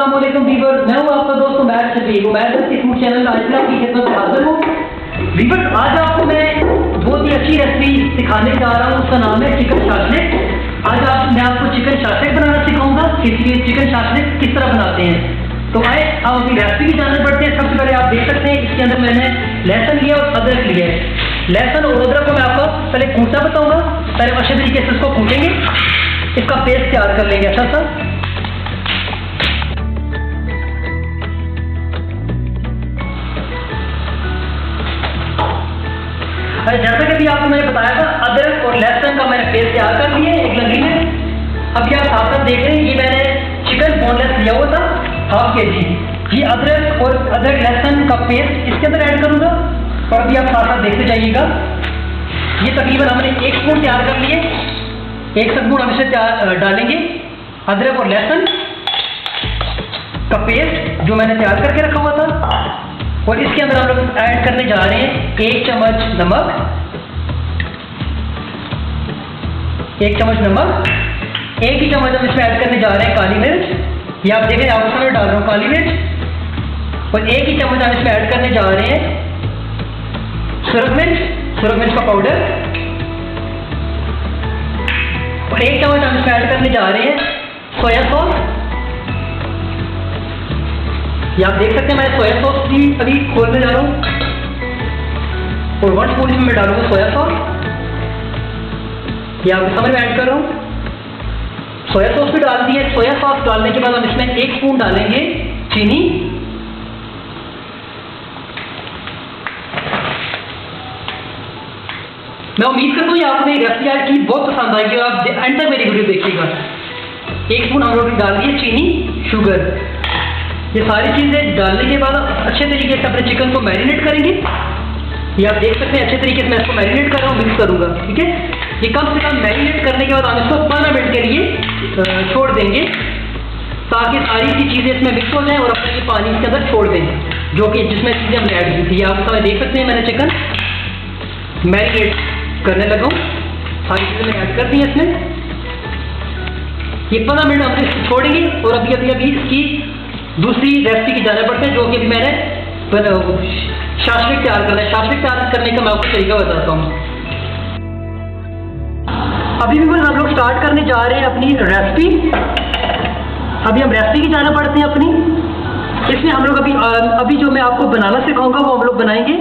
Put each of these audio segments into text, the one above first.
अस्सलाम वालेकुम व्यूअर्स, मैं हूं आपका दोस्त उमैर शफीक। उमैर की फूड चैनल आज मैं आपकी खिदमत में हाजिर हूं। व्यूअर्स, आज आपको मैं बहुत ही अच्छी रेसिपी सिखाने जा रहा हूं, उसका नाम है चिकन शाशलिक। आज मैं आपको चिकन शाशलिक बनाना सिखाऊंगा कि चिकन शाशलिक किस तरह बनाते हैं। तो आए अब अपनी रेसिपी की जानने पड़ते हैं। सबसे पहले आप देख सकते हैं इसके अंदर मैंने लहसुन लिया और अदरक लिया है। लहसुन और अदरक को मैं आपको पहले कूटना बताऊंगा। पहले अच्छे तरीके से इसको कूटेंगे, इसका पेस्ट तैयार कर लेंगे अच्छा सा। जैसा कि अभी आपको मैंने बताया था, अदरक और लहसुन का मैंने पेस्ट तैयार कर लिया एक लकड़ी में। अभी आप साथ साथ देख रहे हैं, ये मैंने चिकन बोनलेस लिया हुआ था 1/2 kg। ये अदरक और लहसुन का पेस्ट इसके अंदर ऐड करूंगा और अभी आप साथ साथ देखते जाइएगा। ये तकरीबन हमने 1 स्पून तैयार कर लिए। 1 स्पून हम इसे डालेंगे अदरक और लहसुन का पेस्ट जो मैंने तैयार करके रखा हुआ था। और इसके अंदर हम लोग ऐड करने जा रहे हैं 1 चम्मच नमक, 1 चम्मच नमक। 1 ही चम्मच हम इसमें ऐड करने जा रहे हैं काली मिर्च। ये आप देखें, आप उसमें डाल रहा हूँ काली मिर्च। और 1 ही चम्मच हम इसमें ऐड करने जा रहे हैं सुरख मिर्च का पाउडर। और 1 चम्मच हम इसमें ऐड करने जा रहे हैं सोया सॉस। ये आप देख सकते हैं, मैं सोया सॉस भी अभी खोलने जा रहा हूँ और 1 स्पून इसमें मैं डालूंगा सोया सॉस। ये आप समझ में ऐड कर रहा हूँ। सोया सॉस भी डाल दी है। सोया सॉस डालने के बाद हम इसमें 1 स्पून डालेंगे चीनी। मैं उम्मीद करता हूँ ये आपको मेरी रेसिपी आज की बहुत पसंद आएगी और आप एंड तक मेरी वीडियो देखिएगा। 1 स्पून हम लोग डाल दिए चीनी, शुगर। ये सारी चीज़ें डालने के बाद अच्छे तरीके से अपने चिकन को मैरिनेट करेंगे। ये आप देख सकते हैं, अच्छे तरीके से मैं इसको मैरिनेट कर रहा हूँ, मिक्स करूँगा। ठीक है, ये कम से कम मैरिनेट करने के बाद हम इसको 15 मिनट के लिए छोड़ देंगे ताकि सारी सी चीज़ें इसमें मिक्स हो जाएं और अपने ये पानी इसके अंदर छोड़ दें जो कि जिसमें चीज़ें हमने ऐड की थी। ये आप सब देख सकते हैं, मैंने चिकन मैरिनेट करने लगा हूँ। सारी चीज़ें मैंने ऐड कर दी हैं इसमें। ये 15 मिनट हम इसको छोड़ेंगे और अभी इसकी दूसरी रेसिपी की जाने पड़ते हैं जो कि मैंने शाशलिक तैयार करना है। शाशलिक तैयार करने का मैं आपको तरीका बताता हूँ। अभी भी हम लोग स्टार्ट करने जा रहे हैं अपनी रेसिपी। अभी हम रेसिपी की जाने पड़ते हैं अपनी। इसमें हम लोग अभी जो मैं आपको बनाना सिखाऊंगा वो हम लोग बनाएंगे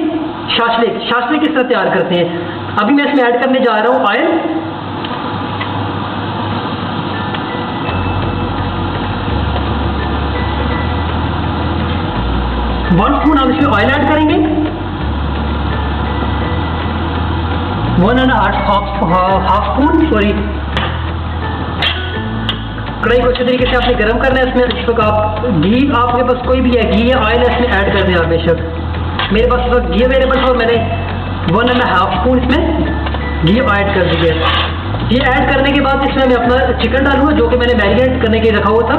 शाशलिक। शाशलिक किस तरह तैयार करते हैं। अभी मैं इसमें ऐड करने जा रहा हूँ ऑयल। 1 स्पून हम इसमें ऑयल ऐड करेंगे। 1.5 स्पून कढ़ाई को अच्छे तरीके से आपने गर्म करना है। इसमें इस वक्त आप घी, आपके पास कोई भी है घी या ऑयल है, इसमें ऐड कर दें आप बेशक। मेरे पास इस वक्त घी अवेलेबल था और मैंने 1.5 स्पून इसमें घी ऐड कर दिया है। ये ऐड करने के बाद इसमें मैं अपना चिकन डालूंगा जो कि मैंने मैरिनेट करने के लिए रखा हुआ था।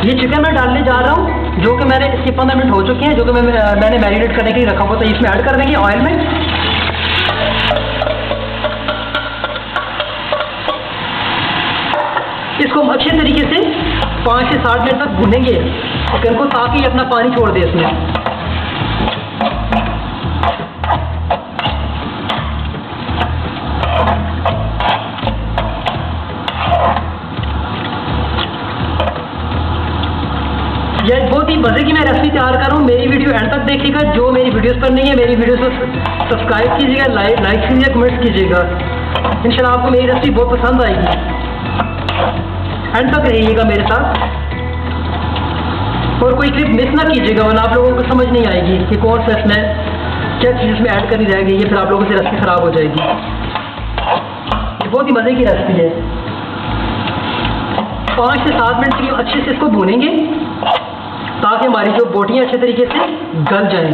ये चिकन मैं डालने जा रहा हूँ जो कि मैंने इसके 15 मिनट हो चुके हैं, जो कि मैंने मैरिनेट करने के लिए रखा हुआ था। इसमें ऐड कर देंगे ऑयल में। इसको हम अच्छे तरीके से 5 से 7 मिनट तक भूनेंगे चिकन को ताकि ये अपना पानी छोड़ दे इसमें। ये बहुत ही मज़े की मैं रेसिपी तैयार कर रहा हूँ। मेरी वीडियो एंड तक देखिएगा। जो मेरी वीडियोस पर नहीं है, मेरी वीडियोस को सब्सक्राइब कीजिएगा, लाइक कीजिएगा, कमेंट्स कीजिएगा। इंशाल्लाह आपको मेरी रेसिपी बहुत पसंद आएगी। एंड तक रहिएगा मेरे साथ और कोई क्लिप मिस ना कीजिएगा, वरना आप लोगों को समझ नहीं आएगी कि कौन सा इसमें क्या चीज़ इसमें ऐड करनी रह गई है, फिर आप लोगों से रेसिपी ख़राब हो जाएगी। ये बहुत ही मज़े की रेसिपी है। 5 से 7 मिनट के लिए अच्छे से इसको भूनेंगे ताकि हमारी जो बोटियां अच्छे तरीके से गल जाएं।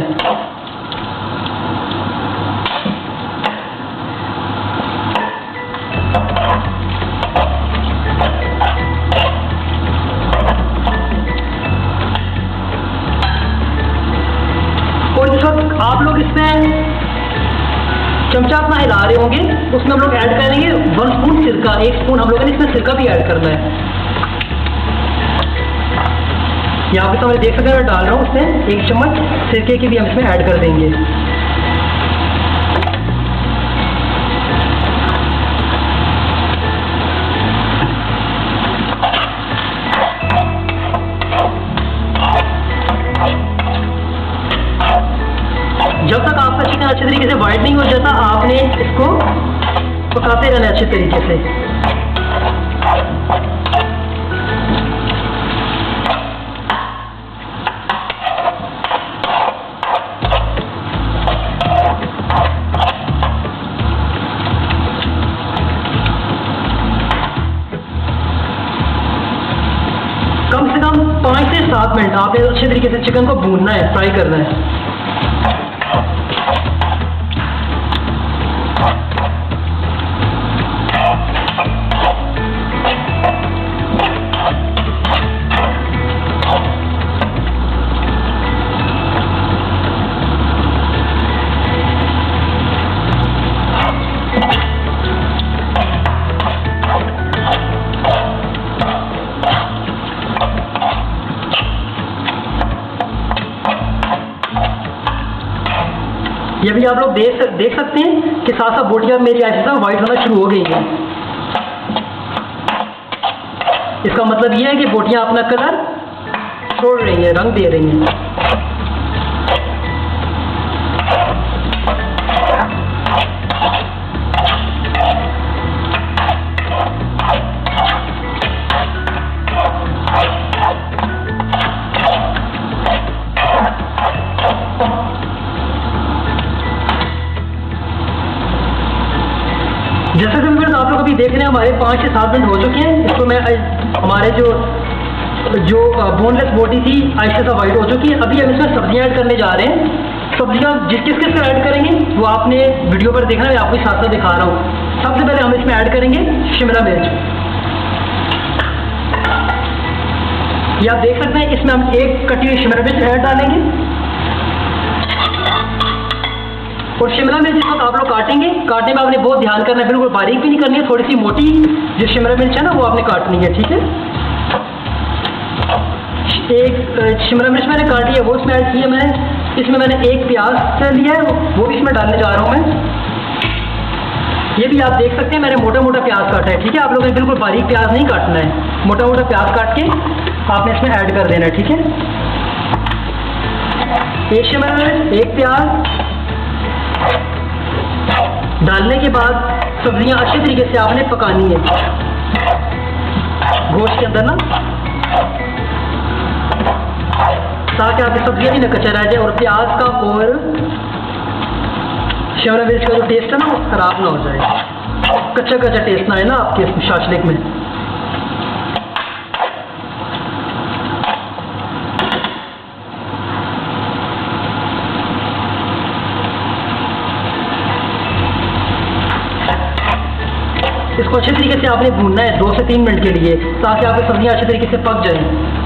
और इस वक्त आप लोग इसमें चमचा अपना हिला रहे होंगे, उसमें हम लोग ऐड करेंगे 1 स्पून सिरका। 1 स्पून हम लोगों ने इसमें सिरका भी ऐड करना है। यहाँ पे तो मैं देख सकते हैं मैं डाल रहा हूँ उसमें 1 चम्मच सिरके की भी हम इसमें ऐड कर देंगे। जब तक आपका चिकन अच्छे तरीके से वाइट नहीं हो जाता, आपने इसको पकाते रहना अच्छे तरीके से। कम से कम 5 से 7 मिनट आपने अच्छे तरीके से चिकन को भूनना है, फ्राई करना है। ये भी आप लोग देख सकते हैं कि साथ साथ बोटियाँ मेरी ऐसा वाइट होना शुरू हो गई हैं। इसका मतलब ये है कि बोटियाँ अपना कलर छोड़ रही हैं, रंग दे रही हैं। जैसे कि आप लोग अभी देख रहे हैं हमारे 5 से 7 मिनट हो चुके हैं। इसको मैं हमारे जो बोनलेस बोटी थी आहिस्ते से वाइट हो चुकी है। अभी हम इसमें सब्जियां ऐड करने जा रहे हैं। सब्जियां किस किस ऐड करेंगे वो आपने वीडियो पर देखना, मैं आपको साथ साथ दिखा रहा हूँ। सबसे पहले हम इसमें ऐड करेंगे शिमला मिर्च। ये आप देख सकते हैं इसमें हम 1 कटी हुई शिमला मिर्च ऐड डालेंगे। और शिमला मिर्च जिस वक्त आप लोग काटने में आपने बहुत ध्यान करना है, बिल्कुल बारीक भी नहीं करनी है, थोड़ी सी मोटी जो शिमला मिर्च है ना वो आपने काटनी है, ठीक है। एक शिमला मिर्च मैंने काटी है वो इसमें ऐड की है मैंने। इसमें मैंने 1 प्याज लिया है वो भी इसमें डालने जा रहा हूँ मैं। ये भी आप देख सकते हैं मैंने मोटा मोटा प्याज काटा है, ठीक है। आप लोगों ने बिल्कुल बारीक प्याज नहीं काटना है, मोटा मोटा प्याज काट के आपने इसमें ऐड कर देना है, ठीक है। 1 शिमला मिर्च 1 प्याज डालने के बाद सब्जियां अच्छे तरीके से आपने पकानी है गोश्त के अंदर ना, ताकि आपकी सब्जियां भी न कच्चा रह जाए और प्याज का और शिमला मिर्च का जो टेस्ट है ना वो खराब ना हो जाए, कच्चा कच्चा टेस्ट ना आए ना आपके शाशलिक में। इसको अच्छे तरीके से आपने भूनना है 2 से 3 मिनट के लिए, ताकि आपकी सब्जियां अच्छे तरीके से पक जाएं।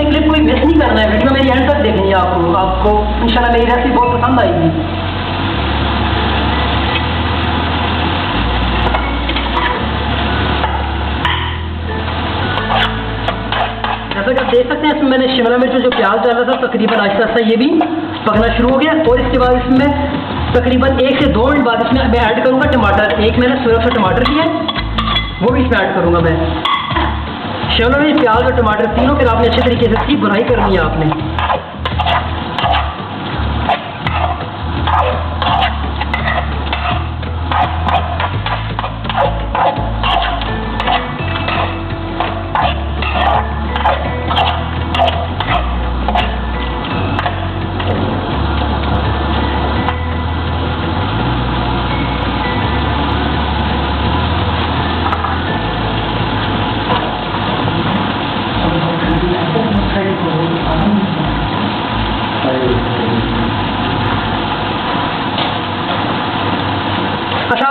क्लिप कोई मिस नहीं करना है, वीडियो मेरी एंड तक देखनी है आपको इंशाल्लाह मेरी रेसिपी बहुत पसंद आएगी। जैसा कि आप देख सकते हैं इसमें मैंने शिमला मिर्च जो प्याज डाला था तकरीबन आहिस्ता आहिस्ता ये भी पकना शुरू हो गया। और इसके बाद इसमें तकरीबन 1 से 2 मिनट बाद इसमें मैं ऐड करूँगा टमाटर। 1 मैंने सुरख से टमाटर लिया है वो भी इसमें ऐड करूँगा मैं। शिमला मिर्च प्याज और टमाटर तीनों फिर आपने अच्छे तरीके से इसकी भुनाई करनी है आपने।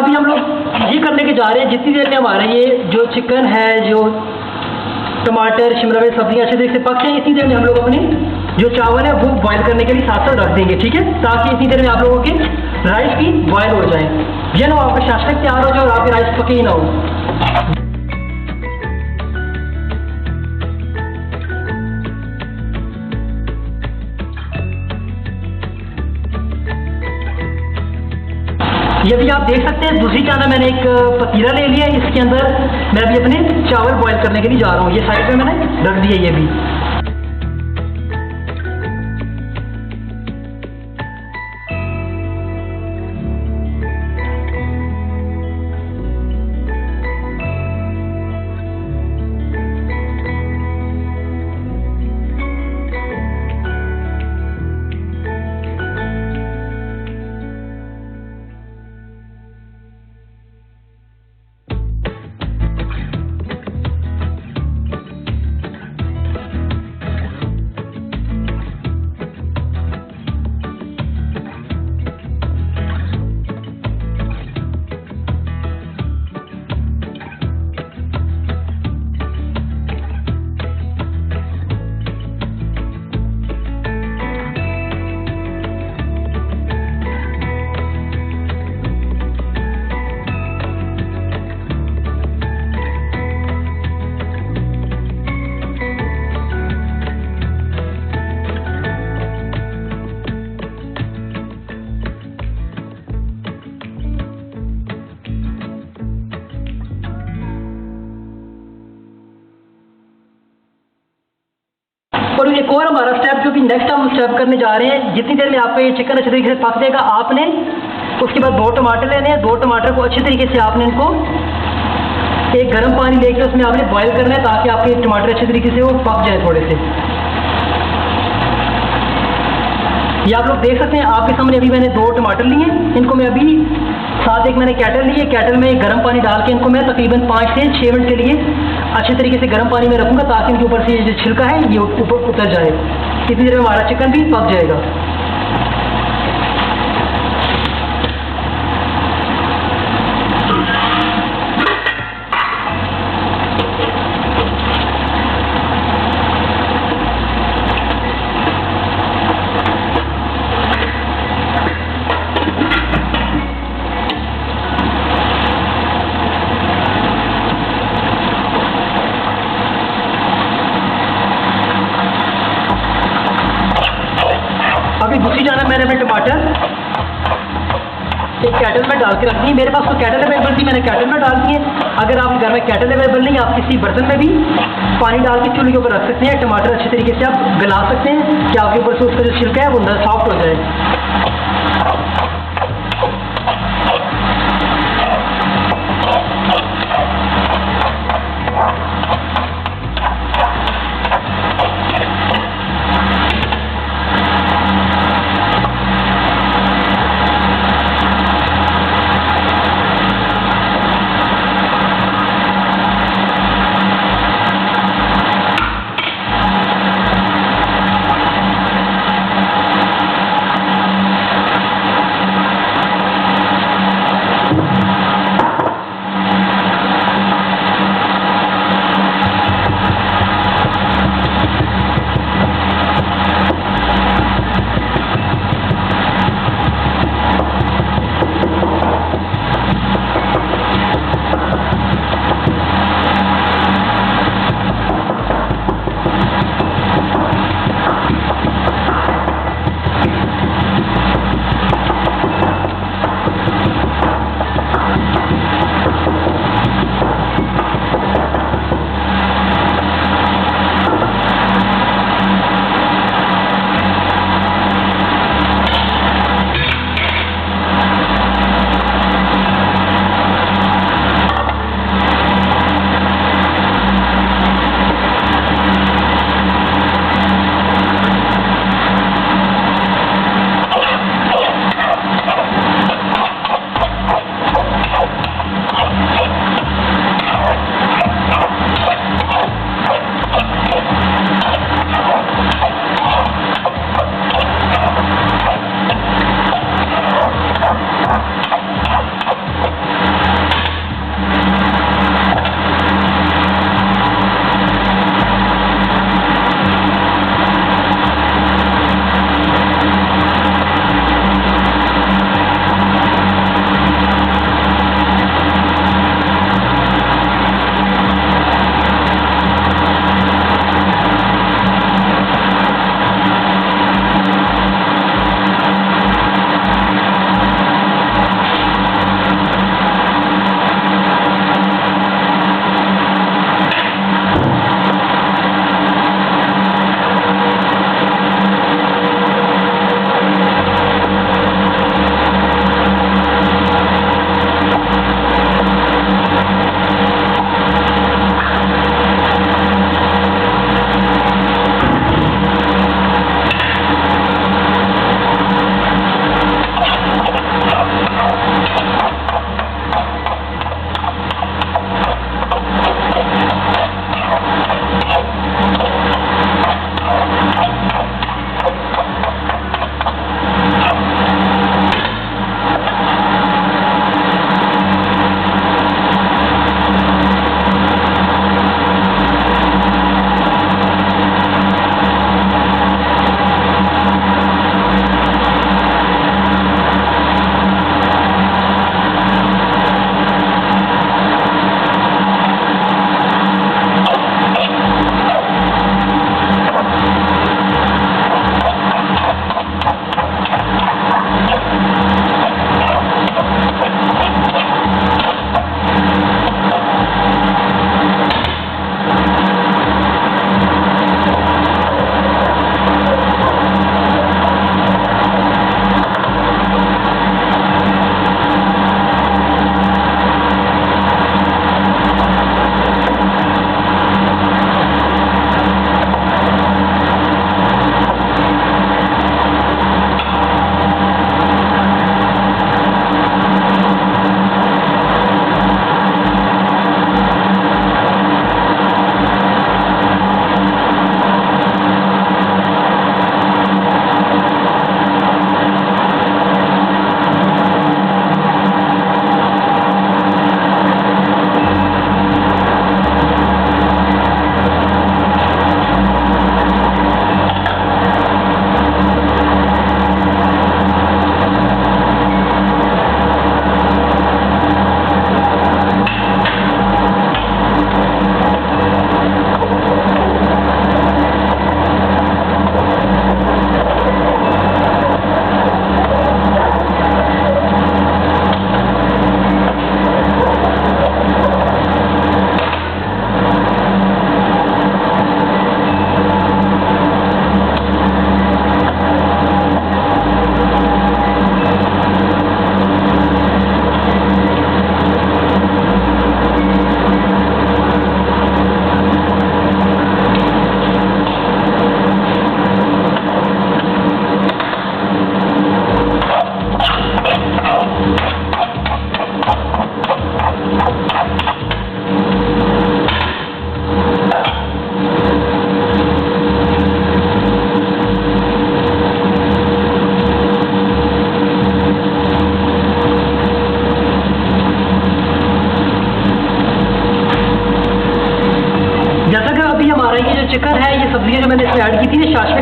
अभी हम लोग ये करने के जा रहे हैं, जितनी देर में हमारा ये जो चिकन है, जो टमाटर शिमला मिर्च सब्जियाँ अच्छे तरीके से पक जाएंगे, इतनी देर में हम लोग अपने जो चावल है वो बॉईल करने के लिए साथ साथ रख देंगे, ठीक है, ताकि इतनी देर में आप लोगों के राइस भी बॉयल हो जाए, ये ना आपका शाशक तैयार हो जाए और आपके राइस पके ही ना हो। ये भी आप देख सकते हैं, दूसरी चाना मैंने एक पतीला ले लिया, इसके अंदर मैं अभी अपने चावल बॉईल करने के लिए जा रहा हूँ, ये साइड में मैंने रख दिया ये भी। और एक और हमारा स्टेप जो कि नेक्स्ट हम स्टेप करने जा रहे हैं, जितनी देर में आपका ये चिकन अच्छे तरीके से पक जाएगा, आपने उसके बाद 2 टमाटर लेने हैं, 2 टमाटर को अच्छे तरीके से आपने इनको एक गर्म पानी लेके उसमें आपने बॉईल करना है, ताकि आपके टमाटर अच्छे तरीके से वो पक जाए थोड़े से। ये आप लोग देख सकते हैं, आपके सामने अभी मैंने 2 टमाटर लिए, इनको मैं अभी साथ एक मैंने कैटल ली है, कैटल में गर्म पानी डाल के इनको मैं तकरीबन 5 से 6 मिनट के लिए अच्छे तरीके से गर्म पानी में रखूँगा, ताकि इनके ऊपर से ये जो छिलका है ये ऊपर उतर जाए। इतनी देर में हमारा चिकन भी पक जाएगा। अभी दूसरी जाना मैंने अपने टमाटर एक कैटल में डाल के रख दी। मेरे पास तो कैटल अवेलेबल थी, मैंने कैटल में डाल दी है। अगर आप घर में कैटल अवेलेबल नहीं, आप किसी बर्तन में भी पानी डाल के चूल्हे के ऊपर रख सकते हैं। टमाटर अच्छे तरीके से आप गला सकते हैं कि आपके ऊपर से उसका जो छिलका है वो अंदर सॉफ्ट हो जाए।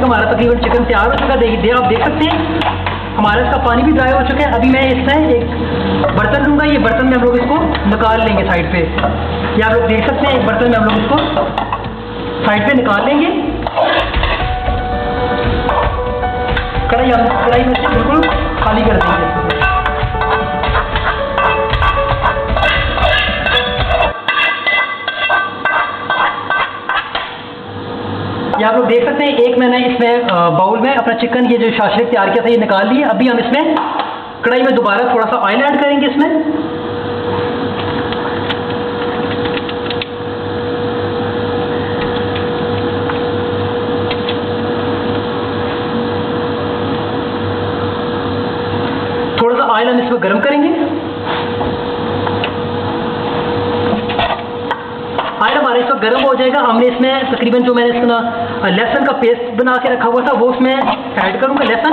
हमारा तकरीबन चिकन तैयार हो चुका है। आप देख सकते हैं हमारा इसका पानी भी ड्राई हो चुका है। अभी मैं इसमें एक बर्तन लूँगा, ये बर्तन में हम लोग इसको निकाल लेंगे साइड पे। ये आप लोग देख सकते हैं एक बर्तन में हम लोग इसको साइड पे निकाल लेंगे। कढ़ाई में से बिल्कुल खाली कर देंगे। ये आप लोग देख सकते हैं एक मैंने इसमें बाउल में अपना चिकन ये जो शाशलिक तैयार किया था ये निकाल लिया। अभी हम इसमें कढ़ाई में दोबारा थोड़ा सा ऑयल ऐड करेंगे इसमें। थोड़ा सा ऑयल हम इसमें गर्म करेंगे। ऑयल हमारा इस वक्त गर्म हो जाएगा। हमने इसमें तकरीबन जो मैंने इसका लहसुन का पेस्ट बना के रखा हुआ था वो इसमें ऐड करूंगा। लहसुन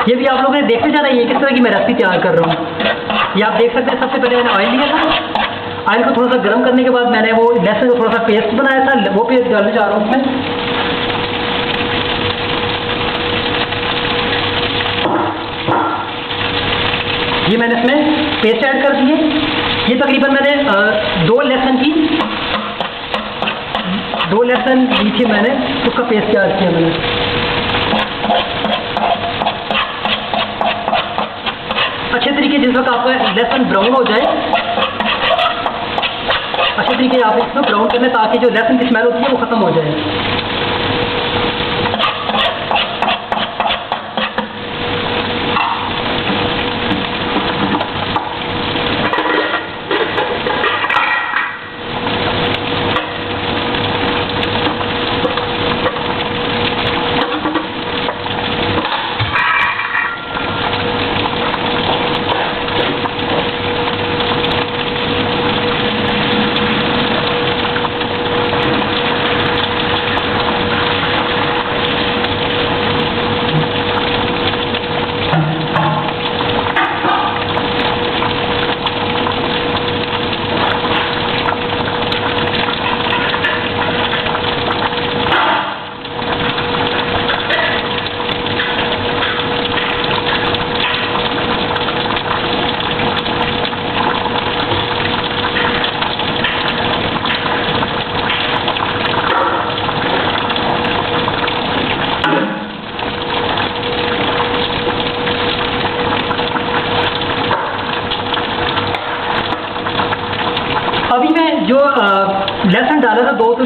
ये भी आप लोगों ने देखते जाना ये किस तरह की मैं रेसिपी तैयार कर रहा हूँ। ये आप देख सकते हैं सबसे पहले मैंने ऑयल लिया था। ऑयल को थोड़ा सा गर्म करने के बाद मैंने वो लहसुन का थोड़ा सा पेस्ट बनाया था वो पेस्ट डालने जा रहा हूँ उसमें। ये मैंने इसमें पेस्ट ऐड कर दिए। ये तकरीबन मैंने दो लहसुन ली थी मैंने, उसका पेस्ट तैयार किया मैंने। अच्छे तरीके जिस वक्त आपका लहसुन ब्राउन हो जाए अच्छे तरीके आप इसको ब्राउन करना ताकि जो लहसुन की स्मेल होती है वो ख़त्म हो जाए। अभी मैं जो लहसुन डाला था दो तो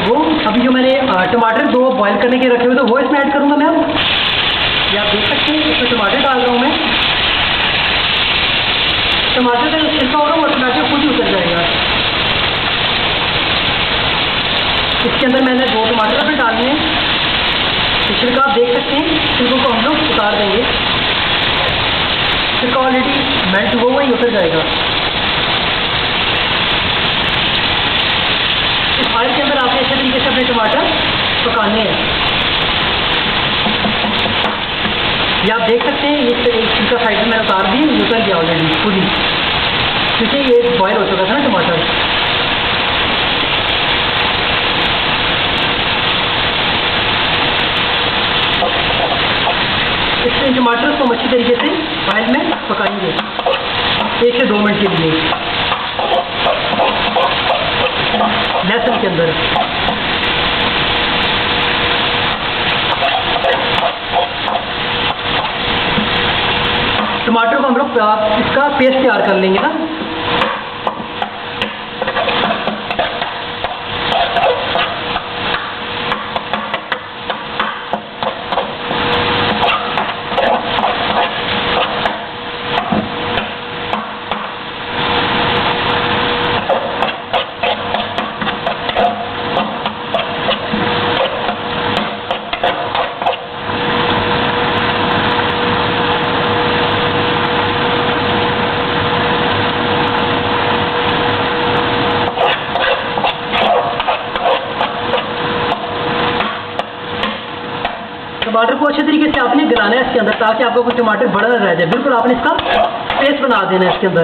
वो अभी जो मैंने टमाटर दो बॉईल करने के रखे हुए थे वो इसमें ऐड करूँगा मैं। ये आप देख सकते हैं इसमें टमाटर डाल रहा हूँ मैं। टमाटर से छिलका होगा वो टमाटर खुद ही उतर जाएगा। इसके अंदर मैंने दो टमाटर भी डालने हैं। छिलका आप देख सकते हैं, छिलकों को हम लोग उतार देंगे। छिलका ऑलरेडी मेल्ट हुआ ही उतर जाएगा। इस ऑयल के अंदर आपने अच्छे तरीके से अपने टमाटर पकाने हैं। ये आप देख सकते हैं इस छिलका साइड में मैंने उतार दी, उतर गया ऑलरेडी खुद ही, क्योंकि ये बॉयल हो चुका था ना टमाटर। इसमें टमाटर को अच्छी तरीके से ऑयल में पकाएंगे 1 से 2 मिनट के लिए लहसुन के अंदर। टमाटर को हम लोग इसका पेस्ट तैयार कर लेंगे ना। टमाटर को अच्छे तरीके से आपने गलाना है इसके अंदर, ताकि आपका कोई टमाटर बड़ा ना रह जाए। बिल्कुल आपने इसका पेस्ट बना देना है इसके अंदर।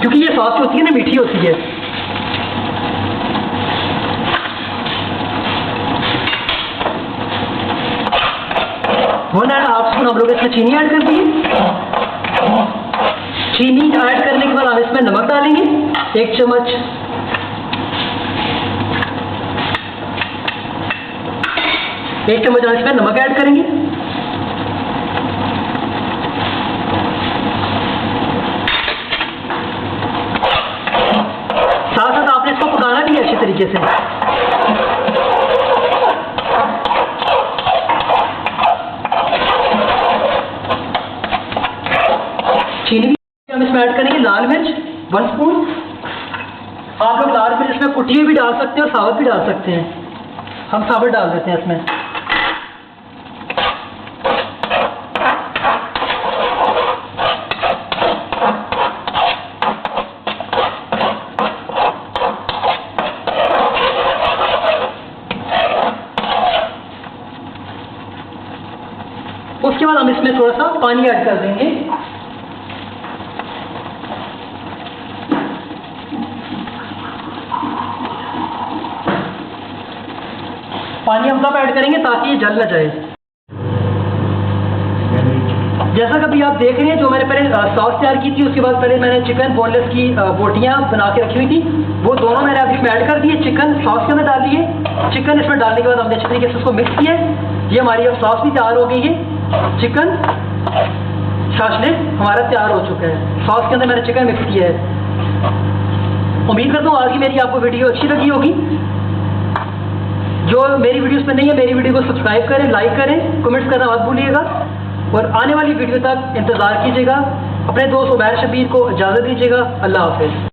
क्योंकि ये सॉस होती है ना मीठी होती है। वन एंड हाफ स्पून हम लोग इसमें चीनी ऐड कर दिए। चीनी ऐड करने के बाद हम इसमें नमक डालेंगे 1 चम्मच। हम इसमें नमक ऐड करेंगे। साथ साथ आपने इसको पकाना भी है अच्छी तरीके से। चीनी भी हम इसमें ऐड करेंगे। लाल मिर्च 1 स्पून। आप लोग लाल मिर्च इसमें कुटी हुई भी डाल सकते हैं और साबुत भी डाल सकते हैं। हम साबुत डाल देते हैं इसमें। उसके बाद हम इसमें थोड़ा सा पानी ऐड कर देंगे। पानी हम कब ऐड करेंगे ताकि ये जल न जाए। जैसा कि अभी आप देख रहे हैं, जो मैंने पहले सॉस तैयार की थी, उसके बाद पहले मैंने चिकन बोनलेस की बोटियां बना के रखी हुई थी, वो दोनों मैंने अभी इसमें ऐड कर दिए। चिकन सॉस के अंदर डाल दिए। चिकन इसमें डालने के बाद हमने अच्छे तरीके से उसको मिक्स किया। ये हमारी अब सॉस भी तैयार हो गई है। चिकन शाशलिक हमारा तैयार हो चुका है। सॉस के अंदर मैंने चिकन मिक्स किया है। उम्मीद करता हूँ आज की मेरी आपको वीडियो अच्छी लगी होगी। जो मेरी वीडियोस में नहीं है, मेरी वीडियो को सब्सक्राइब करें, लाइक करें, कमेंट्स करना मत भूलिएगा और आने वाली वीडियो तक इंतज़ार कीजिएगा। अपने दोस्त उमैर शबीर को इजाज़त दीजिएगा। अल्लाह हाफ़िज़।